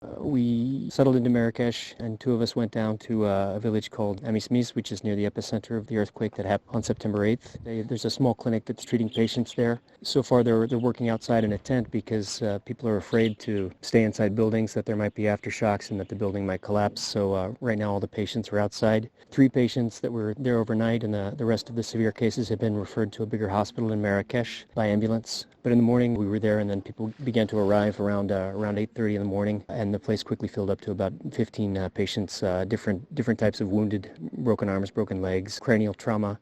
We settled into Marrakesh, and two of us went down to a village called MSF, which is near the epicenter of the earthquake that happened on September 8th. There's a small clinic that's treating patients there. So far, they're working outside in a tent because people are afraid to stay inside buildings, that there might be aftershocks and that the building might collapse. So right now, all the patients are outside. 3 patients that were there overnight, and the rest of the severe cases have been referred to a bigger hospital in Marrakesh by ambulance. But in the morning, we were there, and then people began to arrive around 8:30 in the morning, and the place quickly filled up to about 15 patients, different types of wounded, broken arms, broken legs, cranial trauma,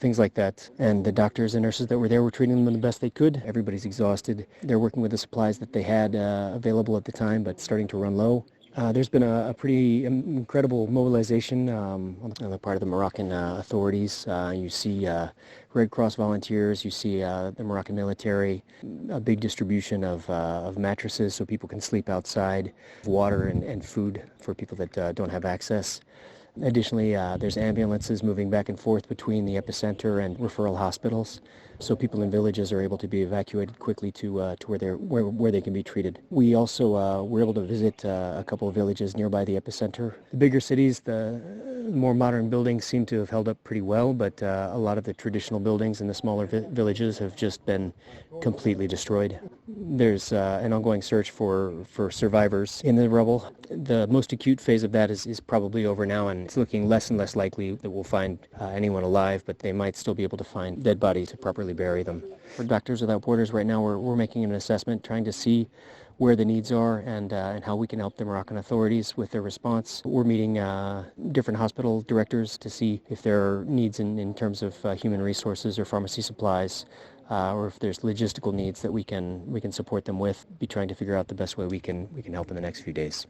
things like that. And the doctors and nurses that were there were treating them the best they could. Everybody's exhausted. They're working with the supplies that they had available at the time, but starting to run low. There's been a pretty incredible mobilization on the part of the Moroccan authorities. You see Red Cross volunteers, you see the Moroccan military, a big distribution of mattresses so people can sleep outside, water and food for people that don't have access. Additionally, there's ambulances moving back and forth between the epicenter and referral hospitals, so people in villages are able to be evacuated quickly to where they can be treated. We also were able to visit a couple of villages nearby the epicenter. The bigger cities, the more modern buildings seem to have held up pretty well, but a lot of the traditional buildings in the smaller villages have just been completely destroyed. There's an ongoing search for survivors in the rubble. The most acute phase of that is probably over now, and it's looking less and less likely that we'll find anyone alive, but they might still be able to find dead bodies to properly bury them. For Doctors Without Borders right now, we're making an assessment, trying to see where the needs are and how we can help the Moroccan authorities with their response. We're meeting different hospital directors to see if there are needs in terms of human resources or pharmacy supplies, or if there's logistical needs that we can support them with. Be trying to figure out the best way we can help in the next few days.